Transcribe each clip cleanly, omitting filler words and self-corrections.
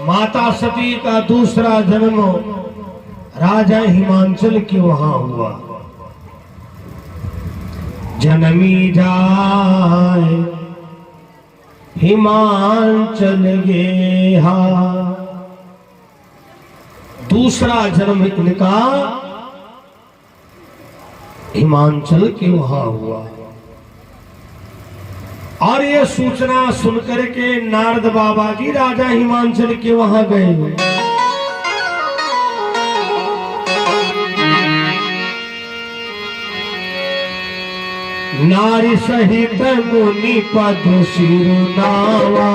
माता सती का दूसरा जन्म राजा हिमांचल के वहां हुआ। जनमी जाए हिमांचल गेहा, दूसरा जन्म इनका हिमांचल के वहां हुआ। और ये सूचना सुनकर के नारद बाबा जी राजा हिमांचल के वहां गए। नारी सहित मुनि पद सिरुनावा,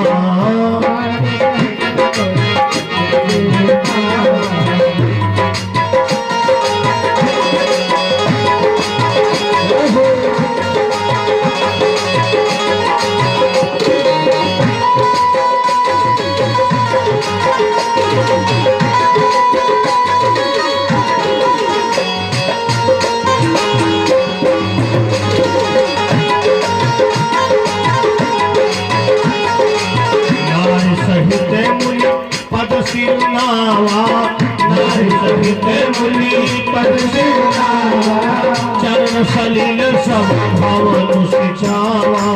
चरण सलील सब भवन सिचावा,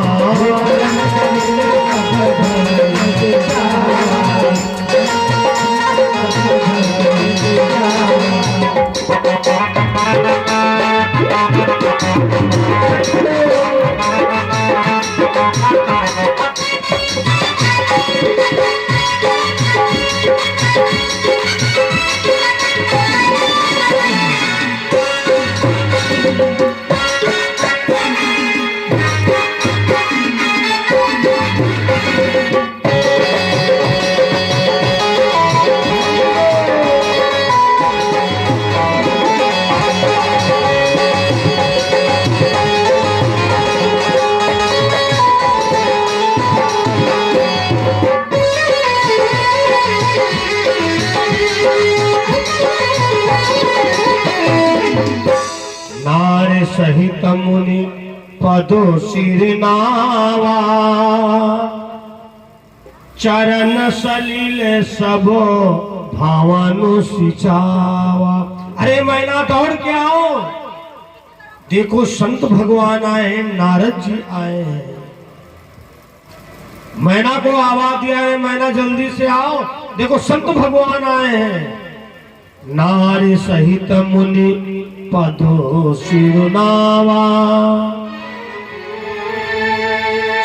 सहित मुनि पदो सिरनावा, चरण सलील सबो भावनु सिचावा। अरे मैना दौड़ के आओ, देखो संत भगवान आए हैं, नारद जी आए हैं। मैना को आवाज दिया है, मैना जल्दी से आओ, देखो संत भगवान आए हैं। नारी सहित मुनि पदो सिरनावा,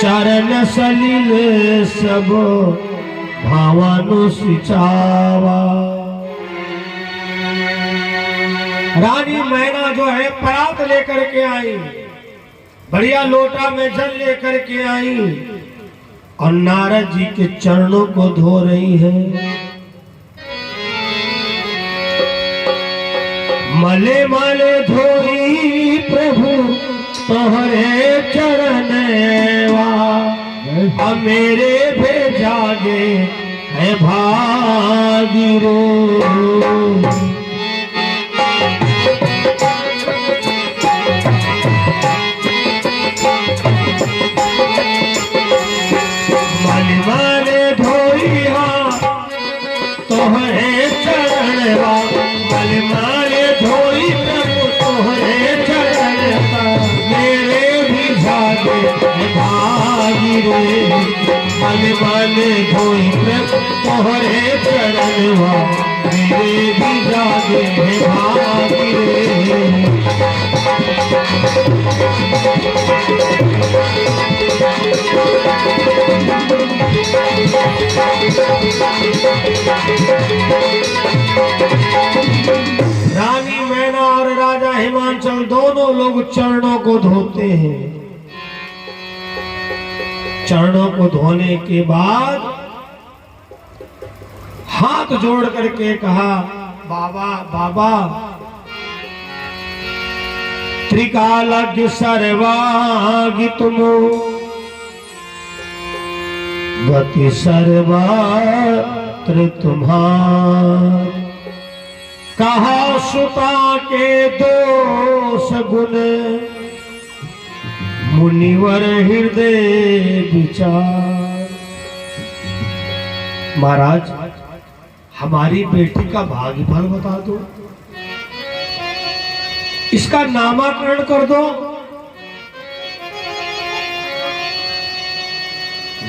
चरण सलील सब भावनु सिचावा। रानी मैना जो है परात लेकर के आई, बढ़िया लोटा में जल लेकर के आई और नारद जी के चरणों को धो रही है। मले मले धोई प्रभु तोहरे चरणवा, मेरे भेजा गे है भागिरो। मले मले धोई तोहरे चरणवा, मले मले धोई प्रभु तोहरे चरण, मेरे भी जागे भागी रे। मले मले धोई प्रभु तोहरे चरणवा, मेरे भी जागे भागी रे। रानी मैना और राजा हिमांचल दोनों लोग चरणों को धोते हैं। चरणों को धोने के बाद हाथ जोड़ करके कहा, बाबा बाबा त्रिकालज्ञ सर्वागितुमो गति सर्वत्र तुम्हार। कहा सुता के दोष गुण मुनिवर हृदय विचार। महाराज हमारी बेटी का भाग्य फल बता दो, इसका नामकरण कर दो।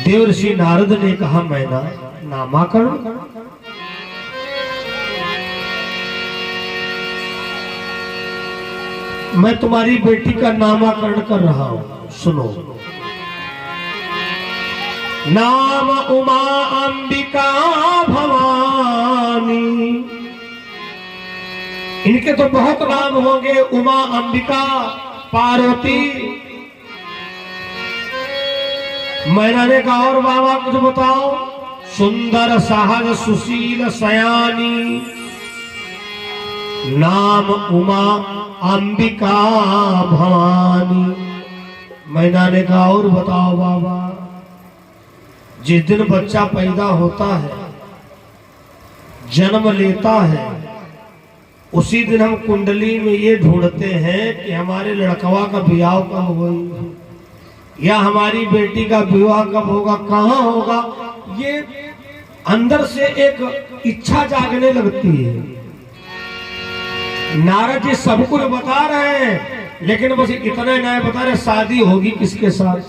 देवर्षि नारद ने कहा मैना नामकरण। मैं तुम्हारी बेटी का नामकरण कर रहा हूं, सुनो। नाम उमा अंबिका भवानी। इनके तो बहुत नाम होंगे, उमा अंबिका पार्वती। मैंने ने कहा और बाबा कुछ बताओ। सुंदर सहज सुशील सयानी। नाम उमा अंबिका भवानी। मैंने ने कहा और बताओ बाबा। जिस दिन बच्चा पैदा होता है, जन्म लेता है, उसी दिन हम कुंडली में ये ढूंढते हैं कि हमारे लड़कवा का विवाह कब होगा या हमारी बेटी का विवाह कब होगा, कहाँ होगा। ये अंदर से एक इच्छा जागने लगती है। नारद जी सब कुछ बता रहे हैं, लेकिन बस इतना ही नहीं बता रहे शादी होगी किसके साथ।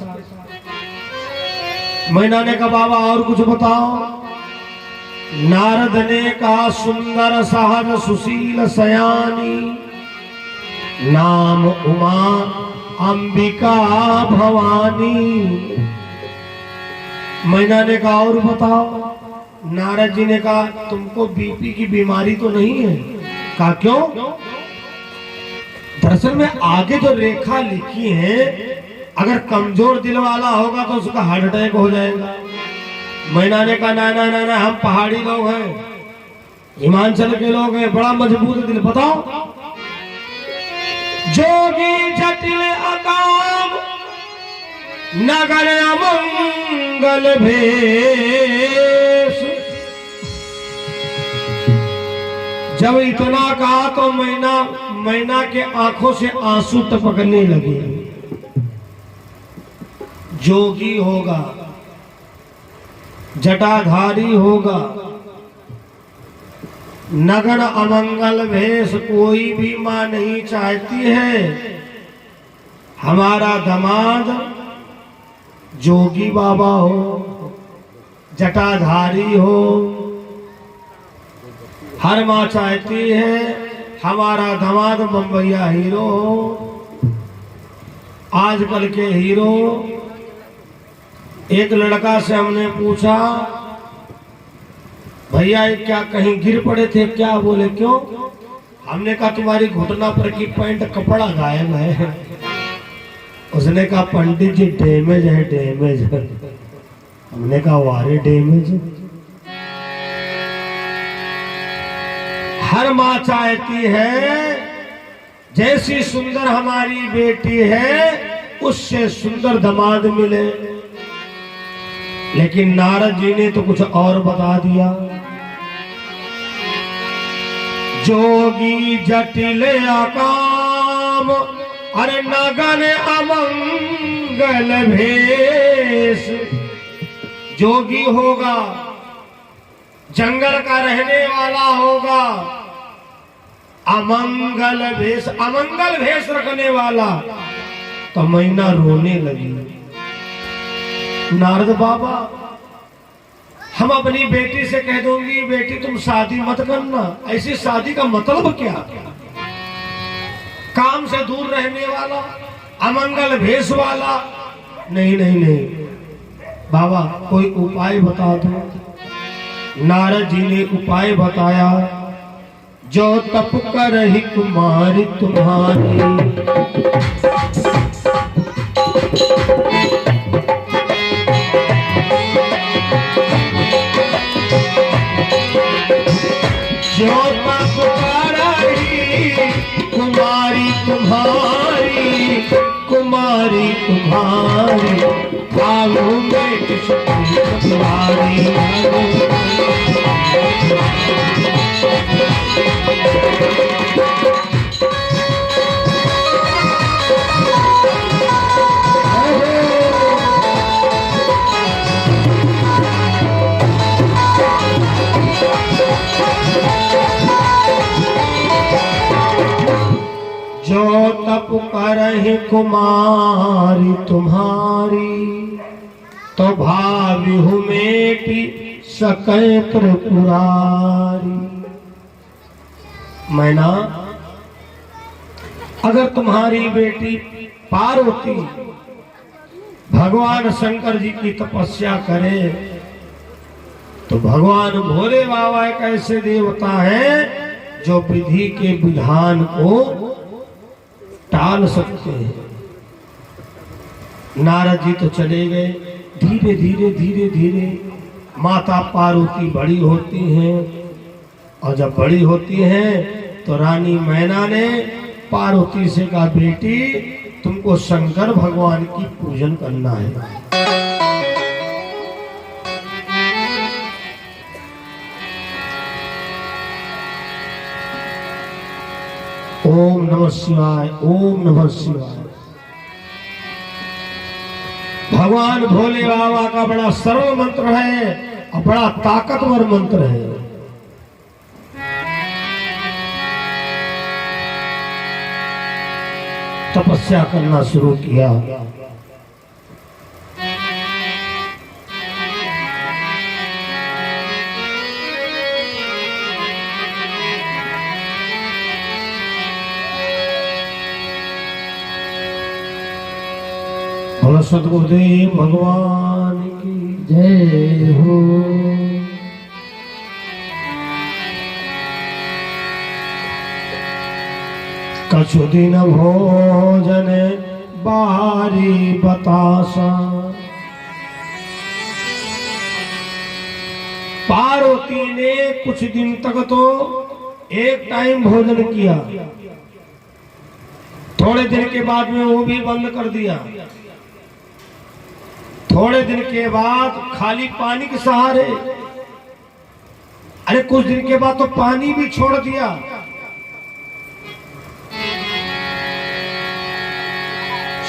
मैंने ने कहा बाबा और कुछ बताओ। नारद ने कहा सुंदर सहज सुशील सयानी। नाम उमा अंबिका भवानी। मैंने ने कहा और बताओ। नारद जी ने कहा तुमको बीपी की बीमारी तो नहीं है। कहा क्यों। दरअसल में आगे जो रेखा लिखी है, अगर कमजोर दिल वाला होगा तो उसका हार्ट अटैक हो जाएगा। मैंने ने कहा ना ना ना ना, हम पहाड़ी लोग हैं, हिमाचल के लोग हैं, बड़ा मजबूत दिल। बताओ। जोगी जटिल अकाम नगर अमंगल भेष। जब इतना कहा तो मैना के आंखों से आंसू टपकने लगे। जोगी होगा, जटाधारी होगा, नगर अमंगल भेष, कोई भी मां नहीं चाहती है हमारा दामाद जोगी बाबा हो, जटाधारी हो। हर मां चाहती है हमारा दामाद बम्बैया हीरो हो। आजकल के हीरो। एक लड़का से हमने पूछा भैया ये क्या कहीं गिर पड़े थे क्या। बोले क्यों। हमने कहा तुम्हारी घुटना पर की पैंट कपड़ा गायब है। उसने कहा पंडित जी डैमेज है डैमेज है। हमने कहा वारे डैमेज। हर माँ चाहती है जैसी सुंदर हमारी बेटी है उससे सुंदर दामाद मिले, लेकिन नारद जी ने तो कुछ और बता दिया। जोगी जटिल अकाम अरे नगन अमंगल भेष। जोगी होगा, जंगल का रहने वाला होगा, अमंगल भेष, अमंगल भेष रखने वाला। तो मैना रोने लगी। नारद बाबा हम अपनी बेटी से कह दूंगी बेटी तुम शादी मत करना। ऐसी शादी का मतलब क्या। काम से दूर रहने वाला, अमंगल भेष वाला। नहीं नहीं नहीं बाबा कोई उपाय बता दो। नारद जी ने उपाय बताया। जो तप कर ही कुमारी तुम्हारी, जो तप कर ही कुमारी तुम्हारी। कुमारी तुम्हारी, भागों में किसकी तुम्हारी। जो तप करहि कुमारी तुम्हारी, तो भाविहु मेटी सकै त्रिपुरारी। मैना, अगर तुम्हारी बेटी पार्वती भगवान शंकर जी की तपस्या करे, तो भगवान भोले बाबा एक ऐसे देवता हैं जो विधि के विधान को टाल सकते हैं। नारद जी तो चले गए। धीरे धीरे धीरे धीरे माता पार्वती बड़ी होती हैं, और जब बड़ी होती हैं तो रानी मैना ने पार्वती से कहा, बेटी तुमको शंकर भगवान की पूजन करना है। ओम नमः शिवाय, ओम नमः शिवाय। भगवान भोले बाबा का बड़ा सर्व मंत्र है और बड़ा ताकतवर मंत्र है। तपस्या करना शुरू किया। सद्गुरुदेव भगवान की जय हो। कछु दिन भोजन बारी बतासा, पार्वती ने कुछ दिन तक तो एक टाइम भोजन किया, थोड़े दिन के बाद में वो भी बंद कर दिया। थोड़े दिन के बाद खाली पानी के सहारे, अरे कुछ दिन के बाद तो पानी भी छोड़ दिया।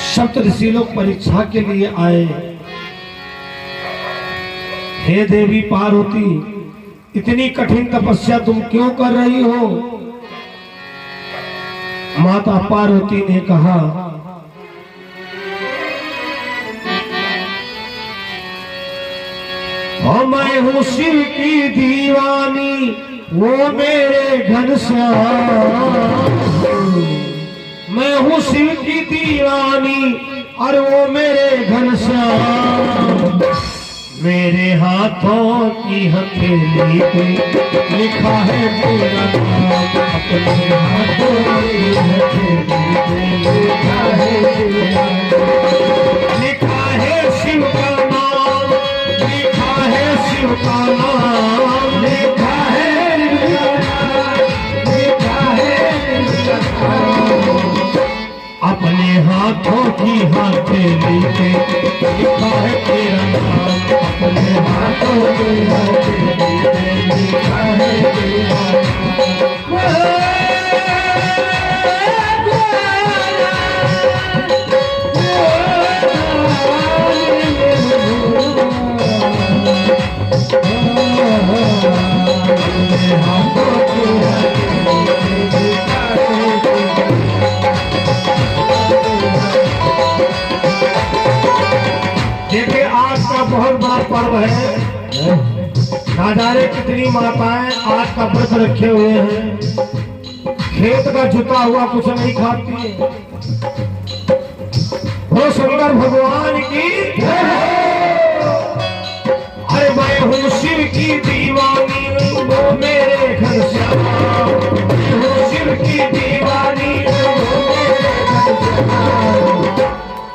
सप्तऋषि लोग परीक्षा के लिए आए। हे देवी पार्वती, इतनी कठिन तपस्या तुम क्यों कर रही हो? माता पार्वती ने कहा, मैं हूँ शिव की दीवानी, वो मेरे घनश्याम। मैं हूँ शिव की दीवानी और वो मेरे घनश्याम। मेरे हाथों की हथेली पे लिखा है तेरा नाम, अपने हाथों की हथेली पे लिखा है तेरा नाम। लिखा है शिव का नाम, लिखा है शिव का नाम, लिखा है लिखा है अपने हाथों की हथेली पे लिखा है तेरा नाम, अपने हाथों की हथेली पे लिखा है तेरा नाम। देखिए आज का बहुत बड़ा पर्व है। ना जाने कितनी माताएं आज का व्रत रखे हुए हैं, खेत का जुता हुआ कुछ नहीं खाती है। वो शंकर भगवान की, अरे मैं हूँ शिव की दीवानी, वो मेरे घनश्याम। मैं हूँ शिव की दीवानी, वो मेरे घनश्याम।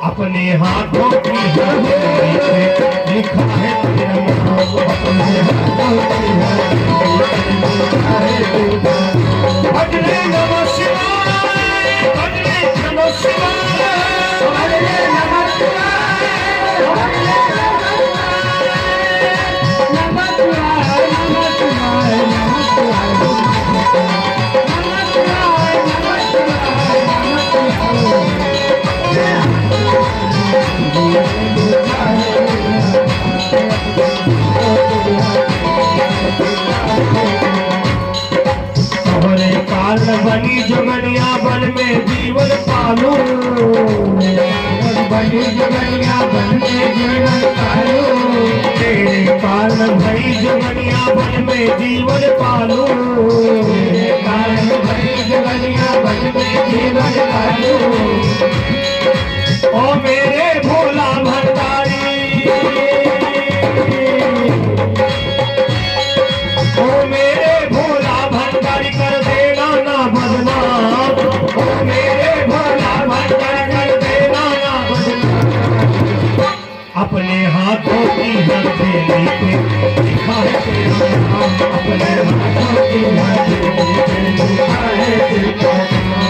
अपने हाथों की हथेली पे लिखा है तेरा नाम, अपने हाथों की हथेली पे लिखा है तेरा नाम। भजने नमः शिवाय, भजने नमः शिवाय, भजने जीवन पालू, बनी जुगनिया बन में जीवन पालू, तेरे कारण भई जुगनिया बन में जीवन पालू, तेरे कारण बनी जुगनिया बन में जीवन पालू। ओ मेरे भोला भंडारी, ओ मेरे भोला भंडारी कर देना ना बदनाम, ओ मेरे भोला भंडारी कर देना ना बदनाम। अपने हाथों की हथेली पे लिखा है तेरा नाम, अपने हाथों की हथेली पे लिखा है तेरा नाम।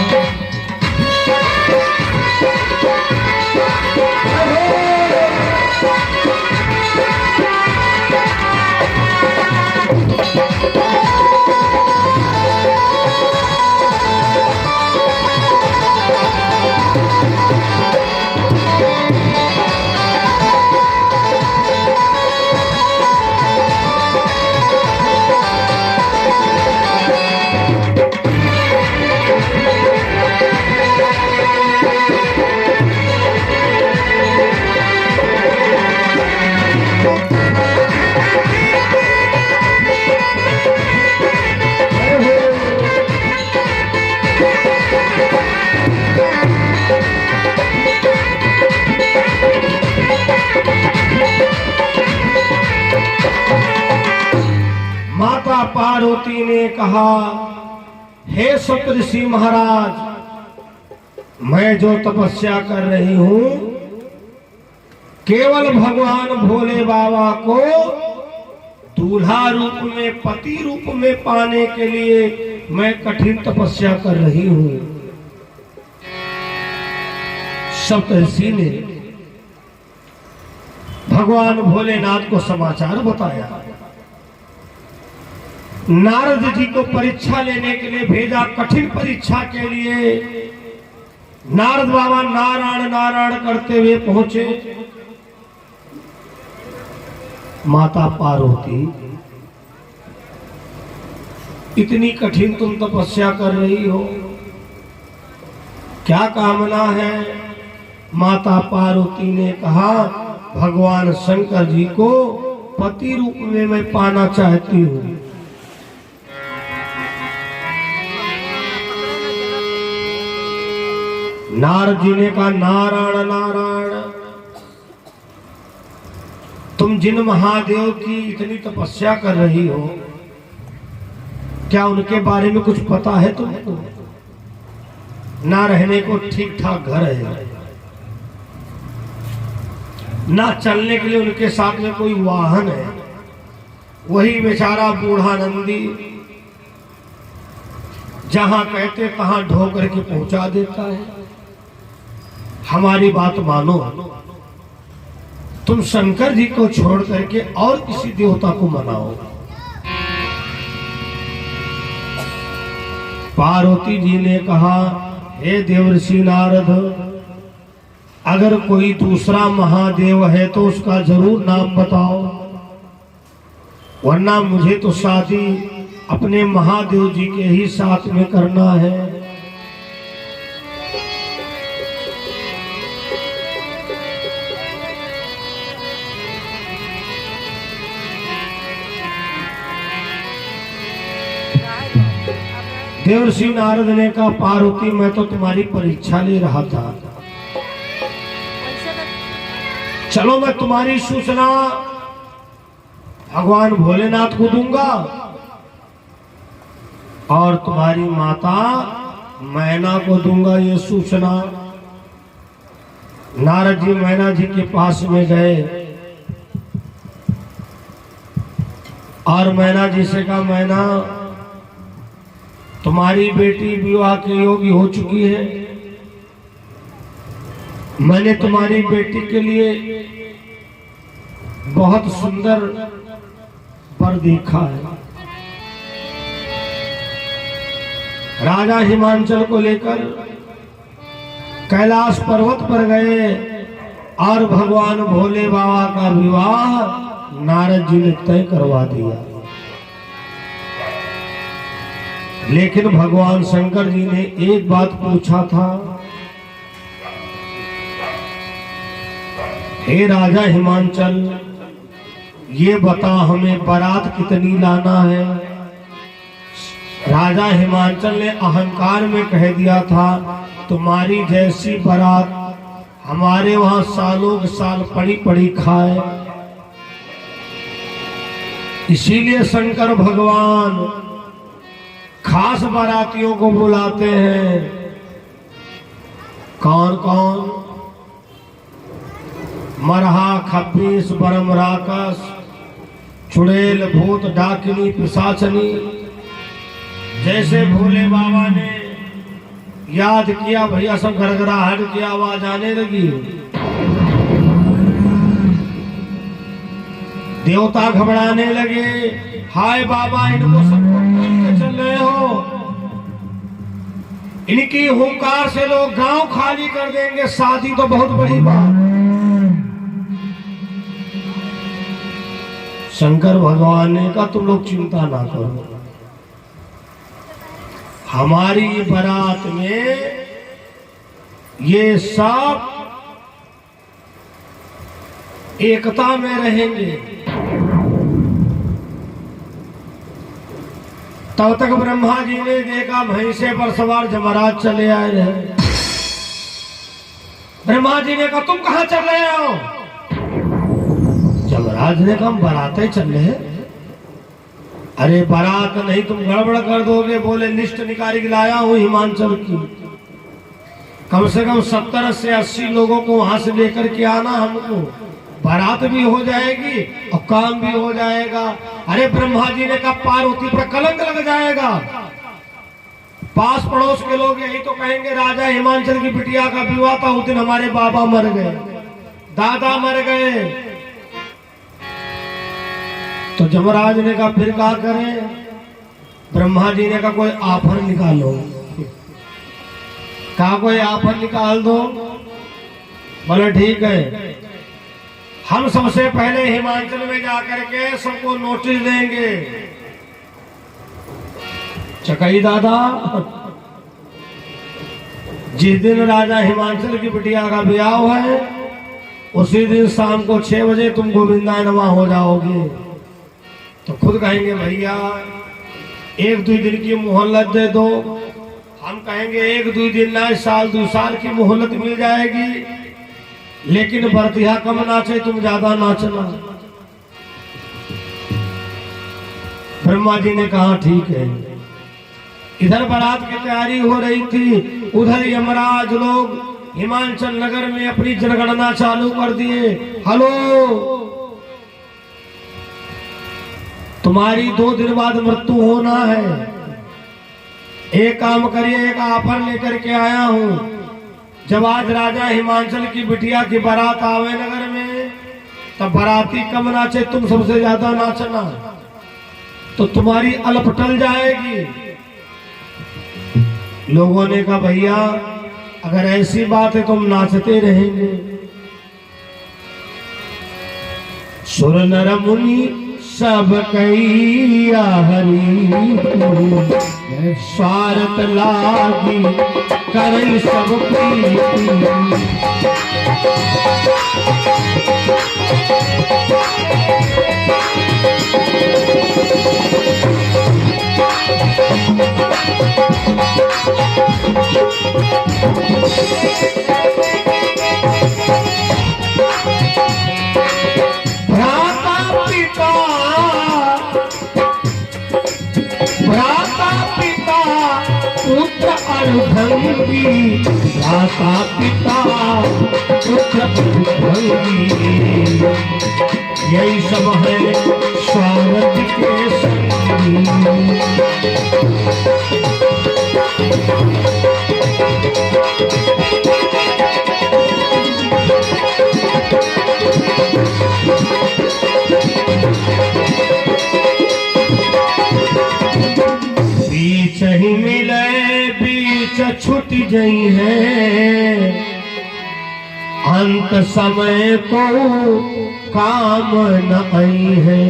माता पार्वती ने कहा, हे सप्तऋषि महाराज, मैं जो तपस्या कर रही हूं केवल भगवान भोले बाबा को दूल्हा रूप में, पति रूप में पाने के लिए मैं कठिन तपस्या कर रही हूं। सप्तऋषि ने भगवान भोलेनाथ को समाचार बताया। नारद जी को परीक्षा लेने के लिए भेजा, कठिन परीक्षा के लिए। नारद बाबा नारायण नारायण करते हुए पहुंचे। माता पार्वती, इतनी कठिन तुम तपस्या कर रही हो, क्या कामना है? माता पार्वती ने कहा, भगवान शंकर जी को पति रूप में मैं पाना चाहती हूँ। नारद जी ने कहा, नारायण नारायण, तुम जिन महादेव की इतनी तपस्या कर रही हो, क्या उनके बारे में कुछ पता है तुमको? ना रहने को ठीक ठाक घर है, ना चलने के लिए उनके साथ में कोई वाहन है, वही बेचारा बूढ़ा नंदी जहां कहते तहां ढो करके पहुंचा देता है। हमारी बात मानो, तुम शंकर जी को छोड़ करके और किसी देवता को मनाओ। पार्वती जी ने कहा, हे देवर्षि नारद, अगर कोई दूसरा महादेव है तो उसका जरूर नाम बताओ, वरना मुझे तो शादी अपने महादेव जी के ही साथ में करना है। देवर्षि नारद ने कहा, पार्वती मैं तो तुम्हारी परीक्षा ले रहा था, चलो मैं तुम्हारी सूचना भगवान भोलेनाथ को दूंगा और तुम्हारी माता मैना को दूंगा ये सूचना। नारद जी मैना जी के पास में गए और मैना जी से कहा, मैना तुम्हारी बेटी विवाह के योग्य हो चुकी है, मैंने तुम्हारी बेटी के लिए बहुत सुंदर वर देखा है। राजा हिमांचल को लेकर कैलाश पर्वत पर गए और भगवान भोले बाबा का विवाह नारद जी ने तय करवा दिया। लेकिन भगवान शंकर जी ने एक बात पूछा था, हे राजा हिमांचल, ये बता हमें बारात कितनी लाना है। राजा हिमांचल ने अहंकार में कह दिया था, तुम्हारी जैसी बारात हमारे वहां सालों के साल पड़ी पड़ी खाए। इसीलिए शंकर भगवान खास बारातियों को बुलाते हैं। कौन कौन? मरहा, खब्बीस, बरम, राकस, चुड़ैल, भूत, डाकिनी, पिशाचनी। जैसे भोले बाबा ने याद किया, भैया सब गड़गड़ाहट की आवाज आने लगी। देवता घबराने लगे, हाय बाबा इनको सबको लेके चल रहे हो, इनकी हुंकार से लोग गांव खाली कर देंगे, शादी तो बहुत बड़ी बात। शंकर भगवान ने कहा तुम लोग चिंता ना करो, हमारी बारात में ये सब एकता में रहेंगे। तब तक ब्रह्मा जी ने देखा भैंसे पर सवार जमराज चले आए रहे। ब्रह्मा जी ने कहा तुम कहां चल रहे हो? जमराज ने कहा हम बारातें चल रहे हैं। अरे बारात नहीं, तुम गड़बड़ कर दोगे। बोले लिस्ट निकाली लाया हूं हिमांचल की, कम से कम 70 से 80 लोगों को वहां से लेकर के आना, हमको बारात भी हो जाएगी और काम भी हो जाएगा। अरे ब्रह्मा जी ने कहा पार्वती पर कलंक लग जाएगा। पास पड़ोस के लोग यही तो कहेंगे राजा हिमांचल की बिटिया का विवाह था, उस दिन हमारे बाबा मर गए, दादा मर गए। तो जमराज ने कहा फिर क्या करें? ब्रह्मा जी ने कहा कोई ऑफर निकालो। कहा कोई ऑफर निकाल दो। बोले ठीक है, हम सबसे पहले हिमाचल में जाकर के सबको नोटिस देंगे। चकई दादा, जिस दिन राजा हिमाचल की बिटिया का ब्याह है उसी दिन शाम को 6 बजे तुम गोविंदायनवा हो जाओगे। तो खुद कहेंगे भैया 1-2 दिन की मोहलत दे दो। हम कहेंगे 1-2 दिन ना, साल 2 साल की मोहलत मिल जाएगी, लेकिन बरतिया कम नाचे, तुम ज्यादा नाचना। ब्रह्मा जी ने कहा ठीक है। इधर बारात की तैयारी हो रही थी, उधर यमराज लोग हिमांचल नगर में अपनी जनगणना चालू कर दिए। हेलो, तुम्हारी 2 दिन बाद मृत्यु होना है। एक काम करिए, एक ऑफर लेकर के आया हूं। जब आज राजा हिमांचल की बिटिया की बारात आवे नगर में, तब बाराती कम नाचे, तुम सबसे ज्यादा नाचना, तो तुम्हारी अलप टल जाएगी। लोगों ने कहा भैया अगर ऐसी बात है तो हम नाचते रहेंगे। सुर नर मुनि सब कैया हरि, स्वार्थ लागी करई सब प्रीति। अर्धंगी, माता पिता पुत्र अर्धंगी, यही सब है स्वार्थ के संगी। बीच ही मिले छूट गई है, अंत समय को काम न आई है।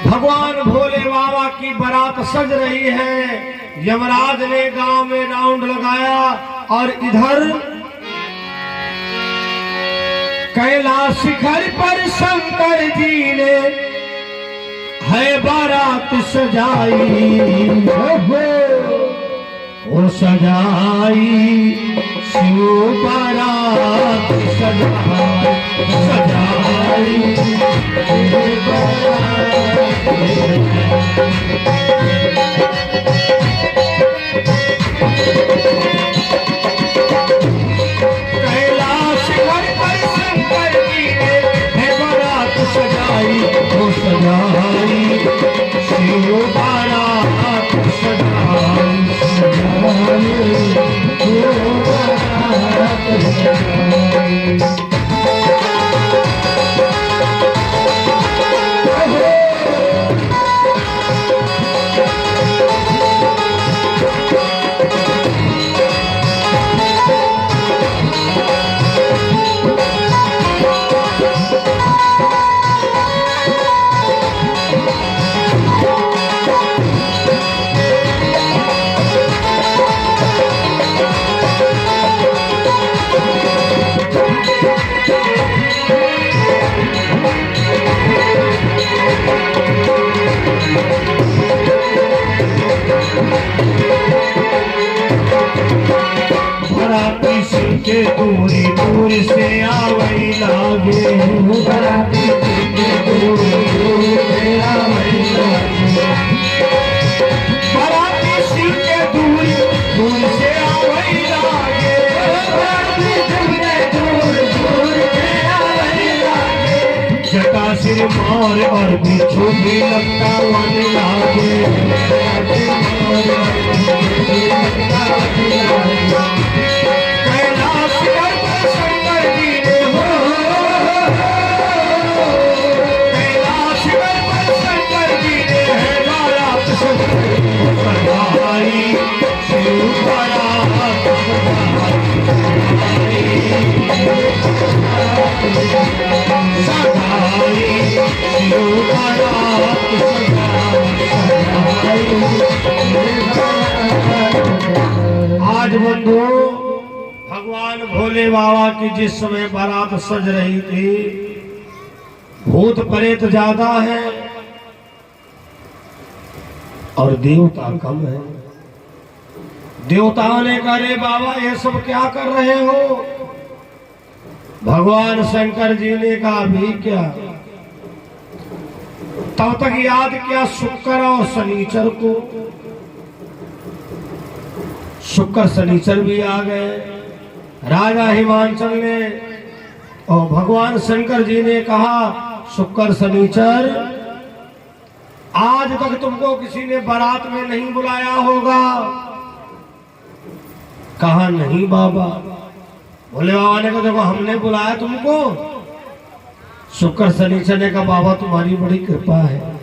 भगवान भोले बाबा की बारात सज रही है। यमराज ने गांव में राउंड लगाया और इधर कैलाश शिखर पर शंकर जी ने है बारात सजाई, वो सजाई शिव बारात सजाई, सजाई शिव बारात। कैलाश शिखर पर शंकर जी ने है बारात सजाई, वो सजाई शिव बारात सजाई, सजाई शिव बारात सजाई। बराती सिंह के दूरी दूर से आवई लागे, बराती सिंह के दूरी दूर से आवई लागे, बराती सिंह के दूरी दूर से आवई लागे, बराती सिंह के दूर दूर से आवई लागे। जटा सिर मार और बिच्छू भी लगता वन लागे, कैलाश शिखर पर शंकर जी ने हो, कैलाश शिखर पर शंकर जी ने है बारात सजाई, शिव बारात सजाई, सजाई शिव बारात सजाई। आज बंधु भगवान भोले बाबा की जिस समय बारात सज रही थी, भूत प्रेत ज्यादा है और देवता कम है। देवताओं ने कहा रे बाबा ये सब क्या कर रहे हो? भगवान शंकर जी ने कहा अभी क्या, तब तक याद किया शुक्र और शनिचर को। शुक्र शनिचर भी आ गए। राजा हिमांचल ने और भगवान शंकर जी ने कहा शुक्र शनिचर आज तक तुमको किसी ने बारात में नहीं बुलाया होगा। कहा नहीं बाबा। भोले बाबा ने कहा देखो हमने बुलाया तुमको। शुक्र शनिचर ने कहा बाबा तुम्हारी बड़ी कृपा है।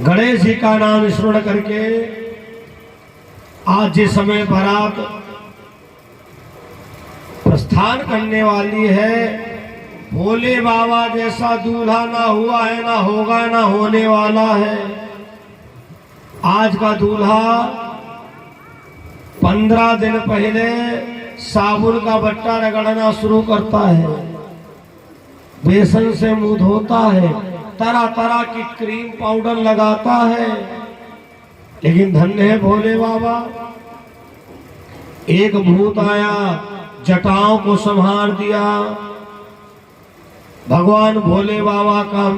गणेश जी का नाम स्मरण करके आज जिस समय बारात प्रस्थान करने वाली है, भोले बाबा जैसा दूल्हा ना हुआ है, ना होगा, ना होने वाला है। आज का दूल्हा 15 दिन पहले साबुन का बट्टा रगड़ना शुरू करता है, बेसन से मुंह धोता है, तरह तरह की क्रीम पाउडर लगाता है। लेकिन धन्य है भोले बाबा, एक भूत आया जटाओं को संहार दिया। भगवान भोले बाबा का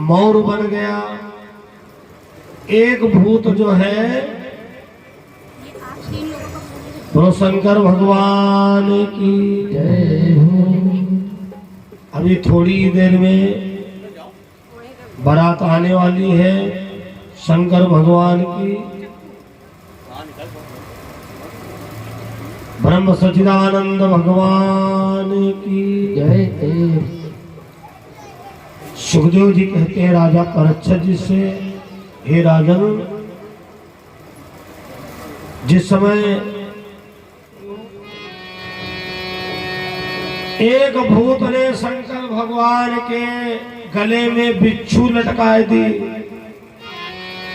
मौर बन गया। एक भूत जो है तो शंकर भगवान की जय हो। अभी थोड़ी देर में बारात आने वाली है शंकर भगवान की। ब्रह्म सच्चिदानंद भगवान की जय। सुखदेव जी कहते हैं राजा परीक्षित जी से, हे राजन, जिस समय एक भूत ने शंकर भगवान के गले में बिच्छू लटकाए दी,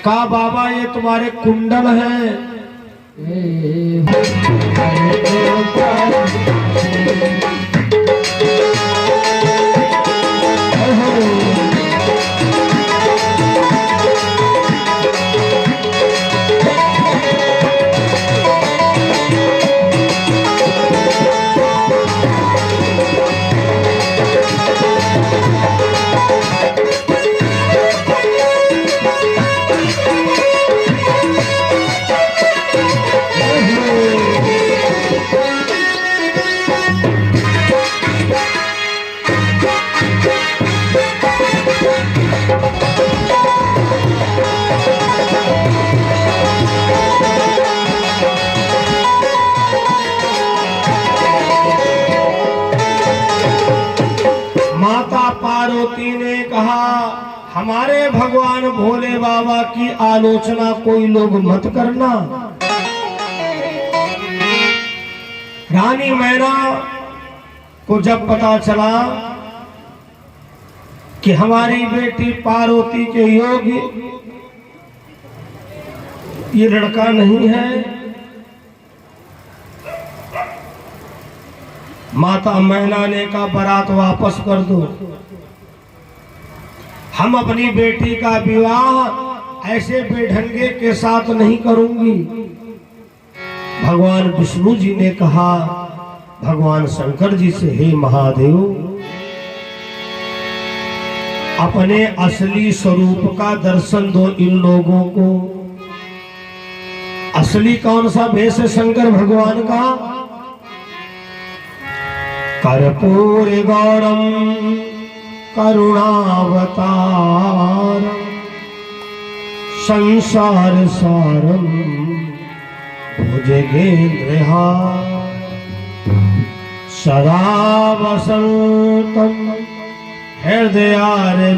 कहा बाबा ये तुम्हारे कुंडल हैं। हमारे भगवान भोले बाबा की आलोचना कोई लोग मत करना। रानी मैना को जब पता चला कि हमारी बेटी पार्वती के योग्य ये लड़का नहीं है, माता मैना ने कहा बारात वापस कर दो, हम अपनी बेटी का विवाह ऐसे बेढंगे के साथ नहीं करूंगी। भगवान विष्णु जी ने कहा भगवान शंकर जी से, हे महादेव, अपने असली स्वरूप का दर्शन दो इन लोगों को। असली कौन सा भेष है शंकर भगवान का? कर्पूर गौरम करुणावतार संसार सारम भुजगेन्द्रहार सदा वसंतम हृदयारविंदे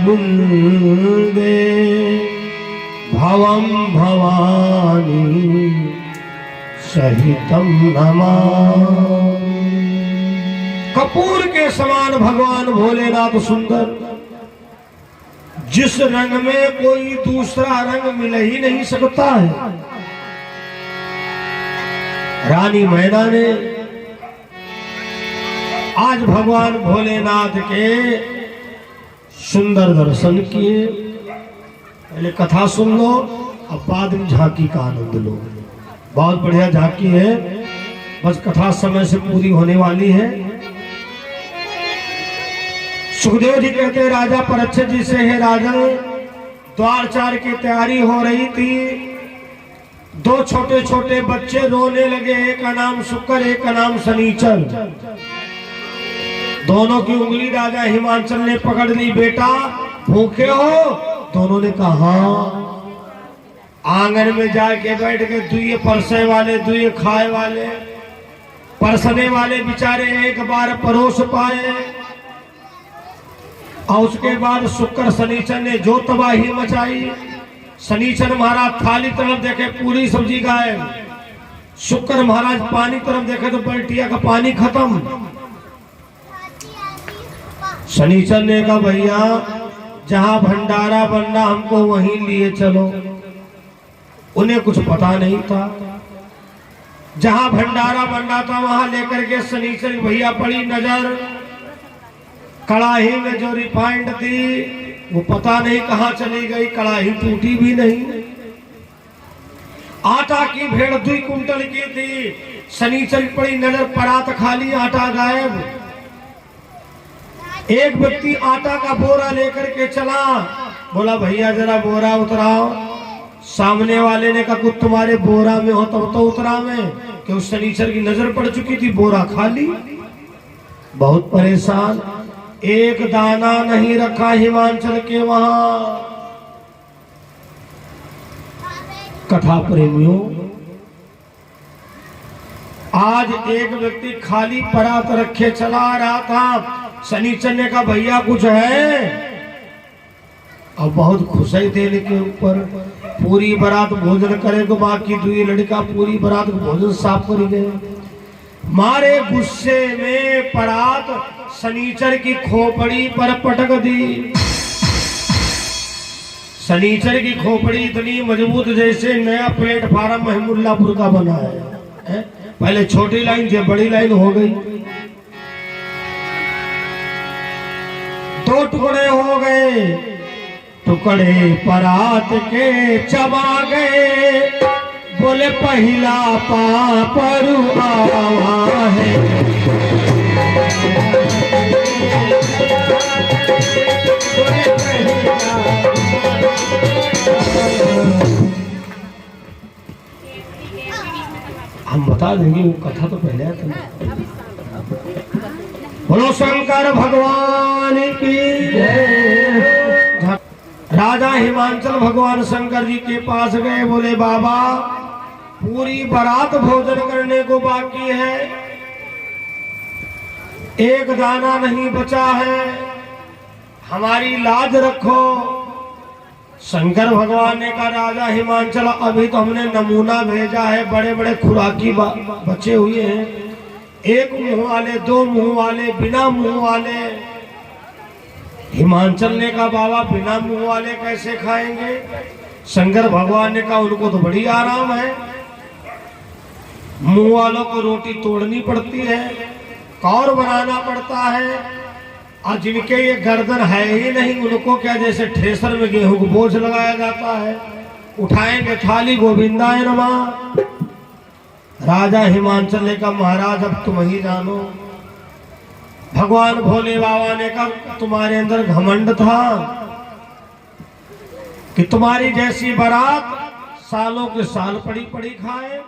भवम भवानी सहितम नमामि। कपूर के समान भगवान भोलेनाथ सुंदर, जिस रंग में कोई दूसरा रंग मिल ही नहीं सकता है। रानी मैना ने आज भगवान भोलेनाथ के सुंदर दर्शन किए। पहले कथा सुन लो, अब बाद में झांकी का आनंद लो। बहुत बढ़िया झांकी है, बस कथा समय से पूरी होने वाली है। सुखदेव जी कहते हैं राजा परीक्षित जी से, है राजन, द्वारचार की तैयारी हो रही थी, दो छोटे छोटे बच्चे रोने लगे, एक का नाम शुक्र, एक का नाम शनिचर। दोनों की उंगली राजा हिमांचल ने पकड़ ली। बेटा भूखे हो? दोनों ने कहा आंगन में जाके बैठ के दुए परसे वाले, दुए खाए वाले, परसने वाले बेचारे एक बार परोस पाए। और उसके बाद शुक्र शनिचर ने जो तबाही मचाई। शनिचर महाराज थाली तरफ देखे, पूरी सब्जी गायब। शुक्र महाराज पानी तरफ देखे तो बल्टिया का पानी खत्म। शनिचर ने कहा भैया जहां भंडारा बनना हमको वहीं लिए चलो। उन्हें कुछ पता नहीं था, जहां भंडारा बनना था वहां लेकर के शनिचर भैया पड़ी नजर। कड़ाही में जो रिफाइंड थी वो पता नहीं कहां चली गई, कड़ाही टूटी भी नहीं। आटा की भेड़ 2 कुंटल की थी, शनिचर पड़ी नजर, परात खाली, आटा गायब। एक व्यक्ति आटा का बोरा लेकर के चला, बोला भैया जरा बोरा उतराओ। सामने वाले ने कहा कुछ तुम्हारे बोरा में हो तब तो उतरा मैं, कि उस शनिचर की नजर पड़ चुकी थी, बोरा खाली। बहुत परेशान, एक दाना नहीं रखा हिमांचल के वहां। कथा प्रेमियों, आज एक व्यक्ति खाली परात रखे चला रहा था। शनिचर ने कहा भैया कुछ है? अब बहुत खुश है देने के ऊपर। पूरी बारात भोजन करे तो बाकी 2 लड़का पूरी बारात भोजन साफ कर गए। मारे गुस्से में परात शनिचर की खोपड़ी पर पटक दी। शनिचर की खोपड़ी इतनी मजबूत जैसे नया प्लेटफार्म महमुल्लापुर का बना है। पहले छोटी लाइन थी, बड़ी लाइन हो गई। 2 टुकड़े हो गए, टुकड़े परात के चबा गए। बोले पहला पापरू आवा है। हम बता देंगे, वो कथा तो पहले है। बोलो शंकर भगवान की जय। राजा हिमांचल भगवान शंकर जी के पास गए, बोले बाबा पूरी बारात भोजन करने को बाकी है, एक दाना नहीं बचा है, हमारी लाज रखो। शंकर भगवान ने कहा राजा हिमांचल अभी तो हमने नमूना भेजा है, बड़े बड़े खुराकी बचे हुए हैं, एक मुंह वाले, दो मुंह वाले, बिना मुंह वाले। हिमांचल ने कहा बाबा बिना मुंह वाले कैसे खाएंगे? शंकर भगवान ने कहा उनको तो बड़ी आराम है, मुंह वालों को रोटी तोड़नी पड़ती है, कौर बनाना पड़ता है, और जिनके ये गर्दन है ही नहीं उनको क्या जैसे ठेसर में गेहूं को बोझ लगाया जाता है, उठाएंगे थाली गोविंदाय नमः। राजा हिमांचल ने कहा महाराज अब तुम ही जानो। भगवान भोले बाबा ने कहा तुम्हारे अंदर घमंड था कि तुम्हारी जैसी बारात सालों के साल पड़ी पड़ी खाए।